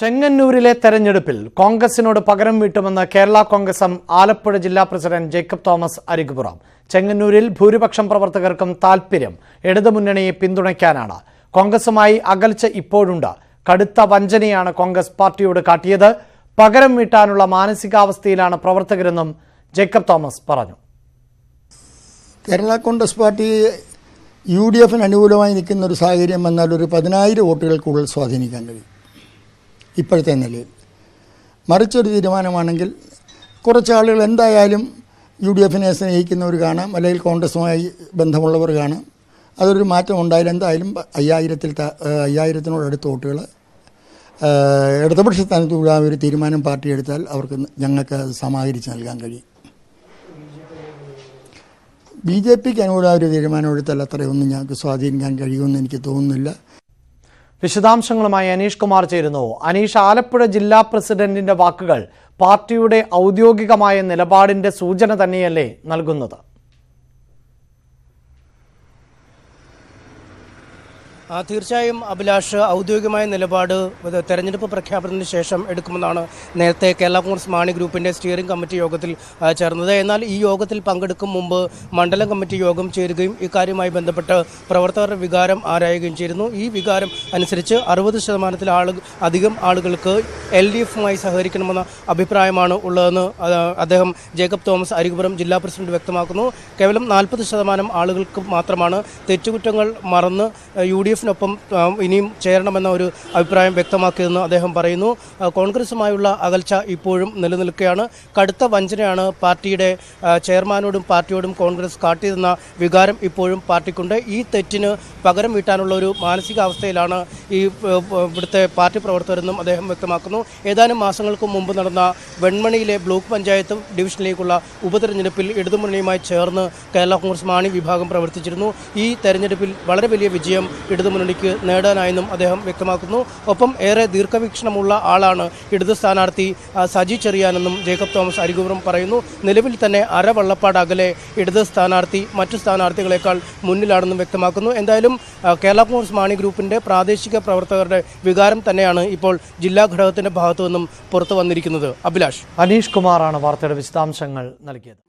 ചെങ്ങന്നൂരിലെ തെരഞ്ഞെടുപ്പിൽ കോൺഗ്രസിനോട് പകരം വീട്ടുമെന്ന് കേരള കോൺഗ്രസ് എം ആലപ്പുഴ ജില്ലാ പ്രസിഡന്റ് ജേക്കബ് തോമസ് അരികുപുറം. ചെങ്ങന്നൂരിൽ ഭൂരിപക്ഷം പ്രവർത്തകർക്കും താൽപര്യം ഇടതുമുന്നണിയെ പിന്തുണയ്ക്കാനാണ്. കോൺഗ്രസുമായി അകൽച്ച ഇപ്പോഴുണ്ട്. കടുത്ത വഞ്ചനയാണ് കോൺഗ്രസ് പാർട്ടിയോട് കാട്ടിയത്. പകരം വീട്ടാനുള്ള മാനസികാവസ്ഥയിലാണ് പ്രവർത്തകരെന്നും ജേക്കബ് തോമസ് പറഞ്ഞു. കേരള കോൺഗ്രസ് പാർട്ടി UDFന് അനുകൂലമായി നിൽക്കുന്ന ഒരു സാഹചര്യം വന്നാൽ ഒരു 10,000 വോട്ടുകൾക്കുള്ളിൽ സ്വാധീനിക്കാൻ കഴിയും ഇപ്പോഴത്തെ നിലയിൽ. മറിച്ചൊരു തീരുമാനമാണെങ്കിൽ കുറച്ച് ആളുകൾ എന്തായാലും UDFനെ സ്നേഹിക്കുന്നവർ കാണാം, അല്ലെങ്കിൽ കോൺഗ്രസുമായി ബന്ധമുള്ളവർ കാണാം. അതൊരു മാറ്റം ഉണ്ടായാലും എന്തായാലും 5,000-നോടടുത്ത് വോട്ടുകൾ ഇടതുപക്ഷ സ്ഥാനത്തുള്ള ഒരു തീരുമാനം പാർട്ടി എടുത്താൽ ഞങ്ങൾക്ക് സമാഹരിച്ച് നൽകാൻ കഴിയും. BJPക്ക് അനുകൂലമായ ഒരു തീരുമാനം എടുത്താൽ അത്രയൊന്നും ഞങ്ങൾക്ക് സ്വാധീനിക്കാൻ കഴിയുമെന്ന് എനിക്ക് തോന്നുന്നില്ല. വിശദാംശങ്ങളുമായി അനീഷ് കുമാർ ചേരുന്നു. അനീഷ്, ആലപ്പുഴ ജില്ലാ പ്രസിഡന്റിന്റെ വാക്കുകൾ പാർട്ടിയുടെ ഔദ്യോഗികമായ നിലപാടിന്റെ സൂചന തന്നെയല്ലേ നൽകുന്നത്? തീർച്ചയായും അഭിലാഷ്, ഔദ്യോഗികമായ നിലപാട് തെരഞ്ഞെടുപ്പ് പ്രഖ്യാപനത്തിന് ശേഷം എടുക്കുമെന്നാണ് നേരത്തെ കേരള കോൺഗ്രസ് മാണി ഗ്രൂപ്പിൻ്റെ സ്റ്റിയറിംഗ് കമ്മിറ്റി യോഗത്തിൽ ചേർന്നത്. എന്നാൽ ഈ യോഗത്തിൽ പങ്കെടുക്കും മുമ്പ് മണ്ഡലം കമ്മിറ്റി യോഗം ചേരുകയും ഇക്കാര്യവുമായി ബന്ധപ്പെട്ട് പ്രവർത്തകരുടെ വികാരം ആരായുകയും ചെയ്തിരുന്നു. ഈ വികാരം അനുസരിച്ച് 60% അധികം ആളുകൾക്ക് LDFുമായി സഹകരിക്കണമെന്ന അഭിപ്രായമാണ് ഉള്ളതെന്ന് അദ്ദേഹം ജേക്കബ് തോമസ് അരികുപുറം ജില്ലാ പ്രസിഡന്റ് വ്യക്തമാക്കുന്നു. കേവലം 40% ആളുകൾക്ക് മാത്രമാണ് തെറ്റുകുറ്റങ്ങൾ മറന്ന് UDFിനൊപ്പം ഇനിയും ചേരണമെന്ന ഒരു അഭിപ്രായം വ്യക്തമാക്കിയതെന്ന് അദ്ദേഹം പറയുന്നു. കോൺഗ്രസുമായുള്ള അകൽച്ച ഇപ്പോഴും നിലനിൽക്കുകയാണ്. കടുത്ത വഞ്ചനയാണ് പാർട്ടിയുടെ ചെയർമാനോടും പാർട്ടിയോടും കോൺഗ്രസ് കാട്ടിയതെന്ന വികാരം ഇപ്പോഴും പാർട്ടിക്കുണ്ട്. ഈ തെറ്റിന് പകരം വീട്ടാനുള്ള ഒരു മാനസികാവസ്ഥയിലാണ് ഇവിടുത്തെ പാർട്ടി പ്രവർത്തകരെന്നും അദ്ദേഹം വ്യക്തമാക്കുന്നു. ഏതാനും മാസങ്ങൾക്ക് മുമ്പ് നടന്ന വെൺമണിയിലെ ബ്ലോക്ക് പഞ്ചായത്ത് ഡിവിഷനിലേക്കുള്ള ഉപതെരഞ്ഞെടുപ്പിൽ ഇടതുമുന്നണിയുമായി ചേർന്ന് കേരള കോൺഗ്രസ് മാണി വിഭാഗം പ്രവർത്തിച്ചിരുന്നു. ഈ തെരഞ്ഞെടുപ്പിൽ വളരെ വലിയ വിജയം ഇടതുമുന്നണിക്ക് നേടാനായെന്നും അദ്ദേഹം വ്യക്തമാക്കുന്നു. ഒപ്പം ഏറെ ദീർഘവീക്ഷണമുള്ള ആളാണ് ഇടതു സ്ഥാനാർത്ഥി സജി ചെറിയാനെന്നും ജേക്കബ് തോമസ് അരികുപുറം പറയുന്നു. നിലവിൽ തന്നെ അരവള്ളപ്പാട് അകലെ ഇടതു സ്ഥാനാർത്ഥി മറ്റു സ്ഥാനാർത്ഥികളെക്കാൾ മുന്നിലാണെന്നും വ്യക്തമാക്കുന്നു. എന്തായാലും കേരള കോൺഗ്രസ് മാണി ഗ്രൂപ്പിന്റെ പ്രാദേശിക പ്രവർത്തകരുടെ വികാരം തന്നെയാണ് ഇപ്പോൾ ജില്ലാ ഘടകത്തിന്റെ ഭാഗത്തു നിന്നും പുറത്തു വന്നിരിക്കുന്നത്. അഭിലാഷ്, അനീഷ് കുമാറാണ് വാർത്തയുടെ വിശദാംശങ്ങൾ നൽകിയത്.